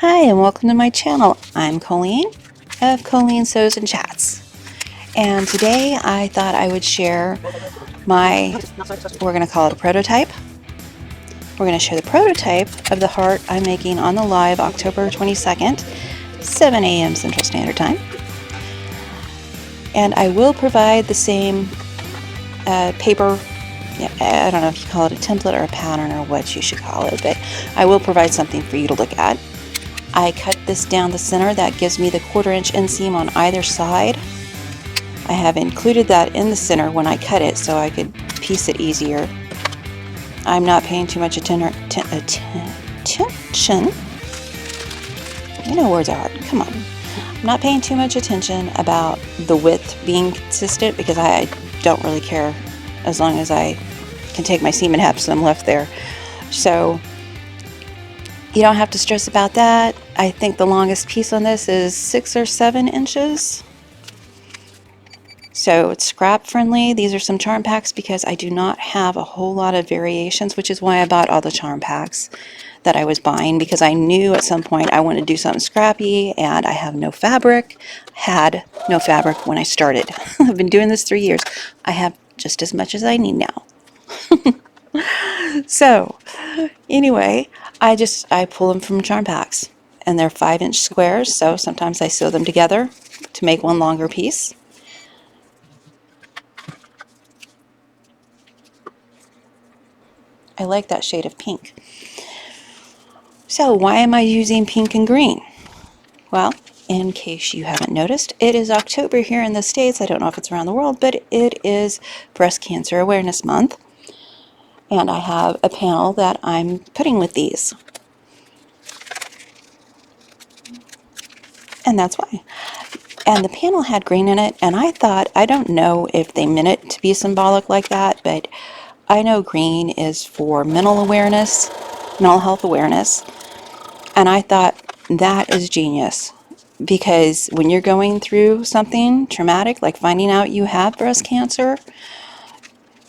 Hi and welcome to my channel. I'm Coleen of Coleen Sews and Chats, and today I thought I would share we're going to call it a prototype. We're going to show the prototype of the heart I'm making on the live October 22nd, 7 a.m. Central Standard Time. And I will provide the same paper. I don't know if you call it a template or a pattern or what you should call it, but I will provide something for you to look at. I cut this down the center. That gives me the 1/4 inch inseam on either side. I have included that in the center when I cut it so I could piece it easier. I'm not paying too much attention. You know words are hard. Come on. I'm not paying too much attention about the width being consistent because I don't really care as long as I can take my seam and have some left there. So you don't have to stress about that. I think the longest piece on this is 6 or 7 inches. So it's scrap friendly. These are some charm packs because I do not have a whole lot of variations, which is why I bought all the charm packs that I was buying, because I knew at some point I wanted to do something scrappy and I have no fabric. Had no fabric when I started. I've been doing this 3 years. I have just as much as I need now. So anyway, I pull them from charm packs, and they're 5-inch squares, so sometimes I sew them together to make one longer piece. I like that shade of pink. So why am I using pink and green? Well, in case you haven't noticed, it is October here in the States. I don't know if it's around the world, but it is Breast Cancer Awareness Month. And I have a panel that I'm putting with these. And that's why. And the panel had green in it, and I thought, I don't know if they meant it to be symbolic like that, but I know green is for mental health awareness, and I thought that is genius, because when you're going through something traumatic, like finding out you have breast cancer,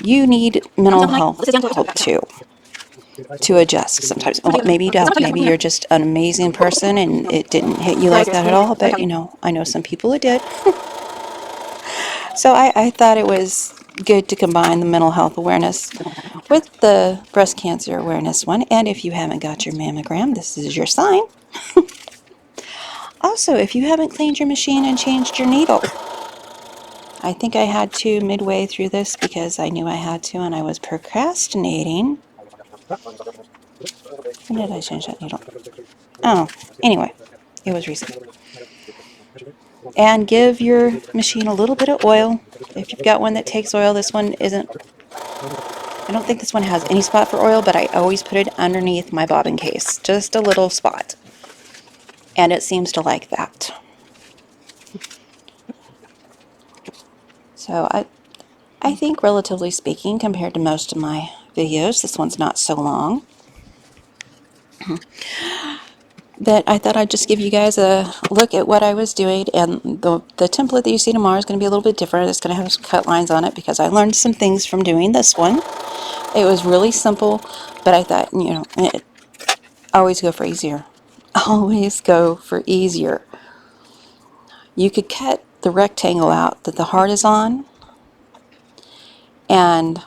you need mental health help too, to adjust sometimes. Well, maybe you don't. Maybe you're just an amazing person and it didn't hit you like that at all, but I know some people it did. So I thought it was good to combine the mental health awareness with the breast cancer awareness one. And if you haven't got your mammogram, this is your sign. Also, if you haven't cleaned your machine and changed your needle, I think I had to midway through this because I knew I had to and I was procrastinating. When did I change that needle? Oh, anyway, it was recent. And give your machine a little bit of oil. If you've got one that takes oil, this one isn't. I don't think this one has any spot for oil, but I always put it underneath my bobbin case. Just a little spot. And it seems to like that. So I think, relatively speaking, compared to most of my videos, this one's not so long. But I thought I'd just give you guys a look at what I was doing, and the template that you see tomorrow is going to be a little bit different. It's going to have some cut lines on it because I learned some things from doing this one. It was really simple, but I thought, always go for easier. Always go for easier. You could cut the rectangle out that the heart is on and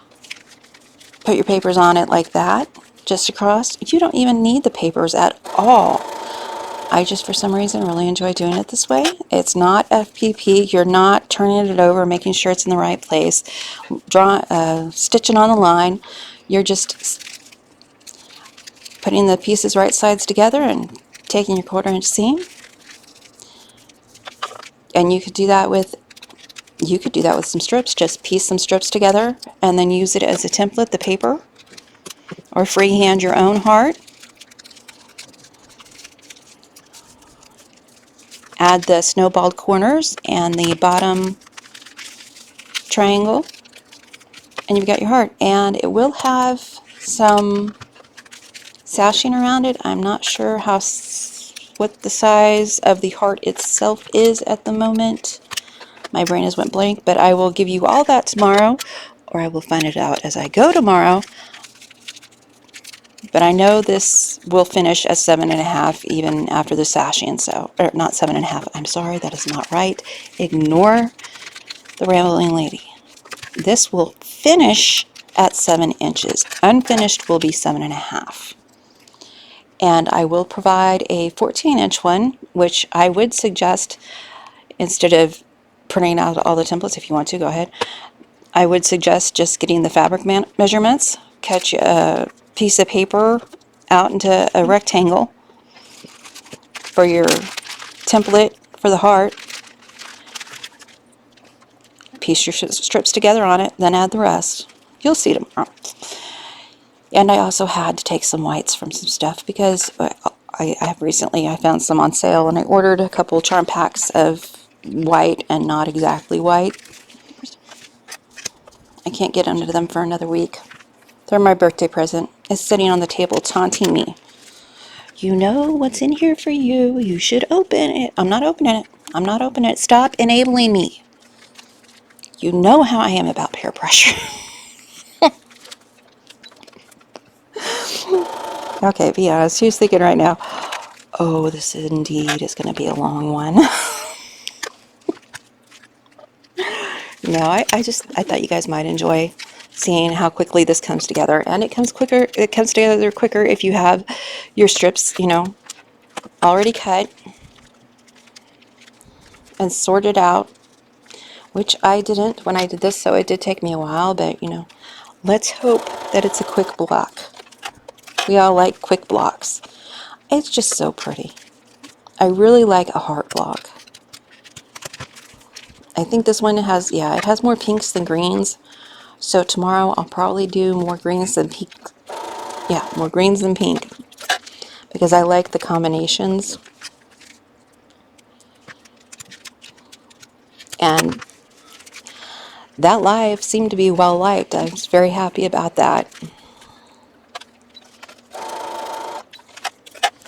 put your papers on it like that, just across. You don't even need the papers at all. I just, for some reason, really enjoy doing it this way. It's not FPP. You're not turning it over, making sure it's in the right place, stitching on the line. You're just putting the pieces right sides together and taking your 1/4 inch seam. And you could do that with some strips. Just piece some strips together and then use it as a template, the paper, or freehand your own heart. Add the snowballed corners and the bottom triangle, and you've got your heart. And it will have some sashing around it. I'm not sure what the size of the heart itself is at the moment. My brain has went blank, but I will give you all that tomorrow, or I will find it out as I go tomorrow. But I know this will finish at 7.5 even after the sash and sew. Or not 7.5. I'm sorry, that is not right. Ignore the rambling lady. This will finish at 7 inches. Unfinished will be 7.5. And I will provide a 14-inch one, which I would suggest, instead of printing out all the templates, if you want to, go ahead. I would suggest just getting the fabric measurements, cut a piece of paper out into a rectangle for your template for the heart, piece your strips together on it, then add the rest. You'll see tomorrow. And I also had to take some whites from some stuff because I found some on sale, and I ordered a couple charm packs of white and not exactly white. I can't get into them for another week. They're my birthday present. It's sitting on the table taunting me. You know what's in here for you. You should open it. I'm not opening it. I'm not opening it. Stop enabling me. You know how I am about peer pressure. Okay, be honest. Who's thinking right now, oh, this indeed is going to be a long one. No, I thought you guys might enjoy seeing how quickly this comes together. And it comes together quicker if you have your strips, already cut and sorted out, which I didn't when I did this, so it did take me a while, but let's hope that it's a quick block. We all like quick blocks. It's just so pretty. I really like a heart block. I think this one has, it has more pinks than greens. So tomorrow I'll probably do more greens than pink. Yeah, more greens than pink. Because I like the combinations. And that live seemed to be well liked. I was very happy about that.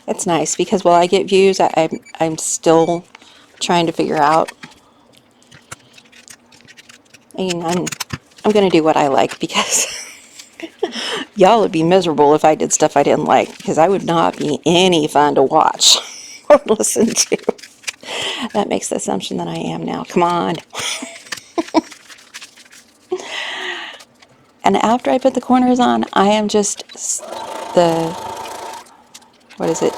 It's nice because while I get views, I'm still trying to figure out. And I'm going to do what I like because y'all would be miserable if I did stuff I didn't like, because I would not be any fun to watch or listen to. That makes the assumption that I am now. Come on. And after I put the corners on, I am just what is it?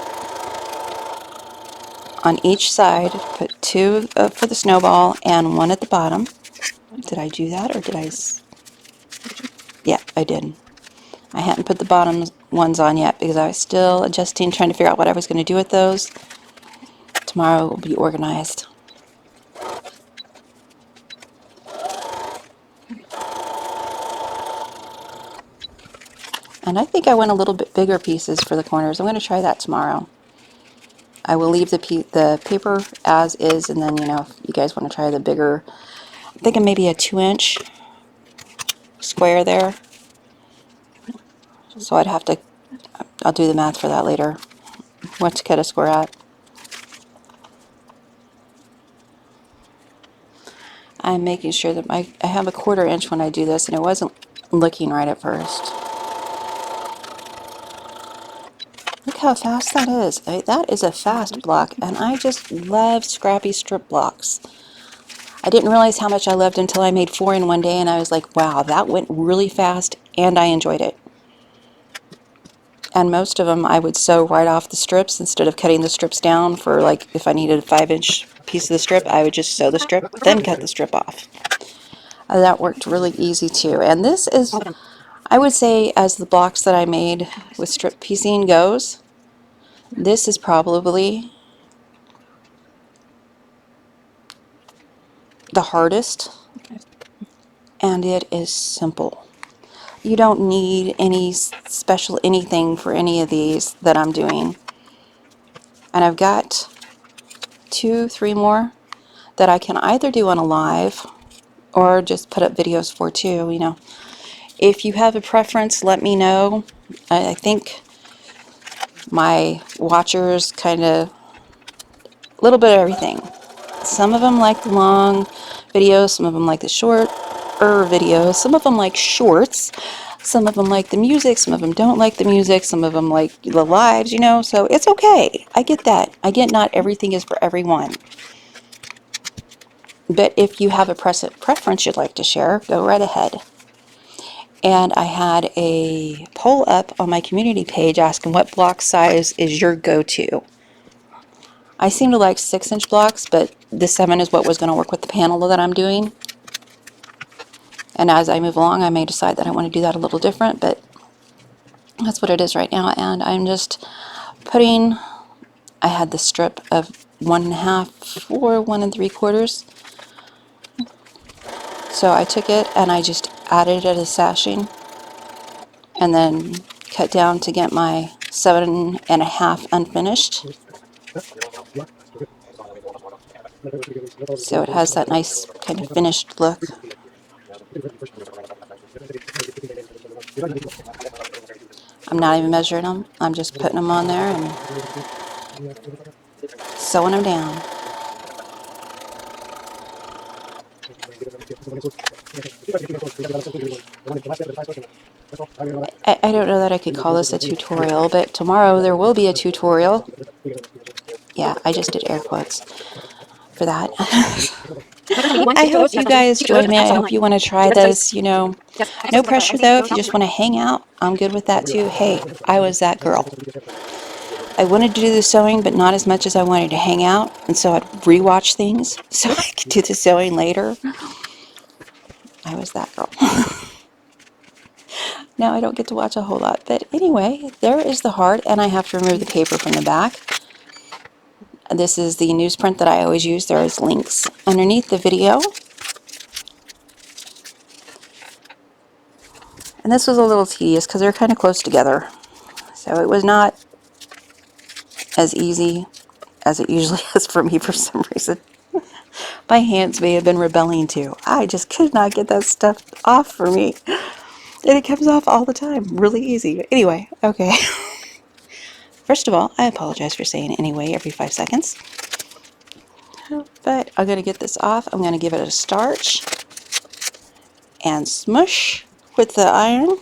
On each side, put two for the snowball and one at the bottom. Did I do that or did I? Yeah, I did. I hadn't put the bottom ones on yet because I was still adjusting, trying to figure out what I was going to do with those. Tomorrow will be organized. And I think I went a little bit bigger pieces for the corners. I'm going to try that tomorrow. I will leave the paper as is, and then, if you guys want to try the bigger, I'm thinking maybe a 2-inch square there. So I'll do the math for that later. What to cut a square at. I'm making sure that I have a 1/4 inch when I do this, and it wasn't looking right at first. Look how fast that is. That is a fast block, and I just love scrappy strip blocks. I didn't realize how much I loved until I made 4 in one day, and I was like, wow, that went really fast, and I enjoyed it. And most of them I would sew right off the strips instead of cutting the strips down for, like, if I needed a 5-inch piece of the strip, I would just sew the strip, then cut the strip off. That worked really easy too. And this is, I would say, as the blocks that I made with strip piecing goes, this is probably the hardest, and it is simple. You don't need any special anything for any of these that I'm doing. And I've got 2, 3 more that I can either do on a live or just put up videos for too, If you have a preference, let me know. I think my watchers kind of, a little bit of everything. Some of them like the long videos, some of them like the shorter videos, some of them like shorts, Some of them like the music, some of them don't like the music, some of them like the lives, you know, so it's okay. I get that. I get not everything is for everyone. But if you have a preference you'd like to share, go right ahead. And I had a poll up on my community page asking what block size is your go-to. I seem to like 6-inch blocks, but the 7 is what was going to work with the panel that I'm doing. And as I move along, I may decide that I want to do that a little different, but that's what it is right now. And I'm just putting, I had the strip of 1.5 or 1 3/4. So I took it and I just added it as sashing and then cut down to get my 7.5 unfinished. So it has that nice kind of finished look. I'm not even measuring them. I'm just putting them on there and sewing them down. I don't know that I could call this a tutorial, but tomorrow there will be a tutorial. Yeah, I just did air quotes for that. I hope you guys join me. I hope you want to try this, you know. No pressure though. If you just want to hang out, I'm good with that too. Hey, I was that girl. I wanted to do the sewing, but not as much as I wanted to hang out, and so I'd rewatch things so I could do the sewing later. I was that girl. Now I don't get to watch a whole lot, but anyway, there is the heart, and I have to remove the paper from the back. This is the newsprint that I always use. There is links underneath the video. And this was a little tedious because they're kind of close together. So it was not as easy as it usually is for me for some reason. My hands may have been rebelling too. I just could not get that stuff off for me. And it comes off all the time. Really easy. Anyway, okay. First of all, I apologize for saying anyway every 5 seconds. But I'm going to get this off. I'm going to give it a starch and smush with the iron.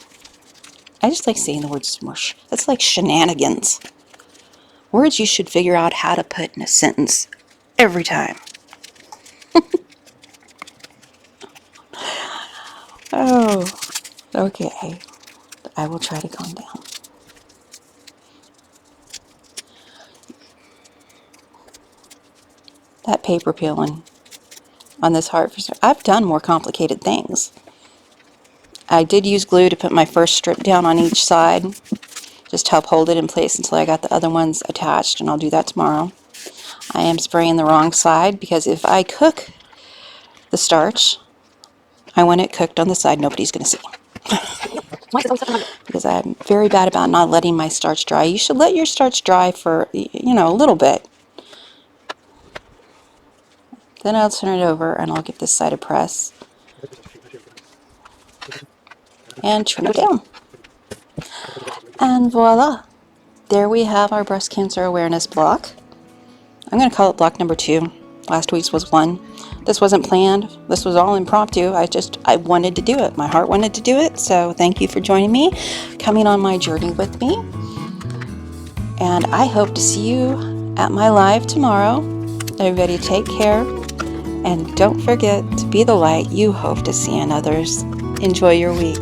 I just like saying the word smush. That's like shenanigans. Words you should figure out how to put in a sentence every time. Oh, okay. I will try to calm down. That paper peeling on this heart, I've done more complicated things. I did use glue to put my first strip down on each side, just to help hold it in place until I got the other ones attached, and I'll do that tomorrow. I am spraying the wrong side because if I cook the starch, I want it cooked on the side nobody's going to see. Because I'm very bad about not letting my starch dry. You should let your starch dry for, you know, a little bit. Then I'll turn it over and I'll give this side a press. And trim it down. And voila! There we have our breast cancer awareness block. I'm going to call it block number 2. Last week's was 1. This wasn't planned. This was all impromptu. I wanted to do it. My heart wanted to do it. So thank you for joining me, coming on my journey with me. And I hope to see you at my live tomorrow. Everybody take care. And don't forget to be the light you hope to see in others. Enjoy your week.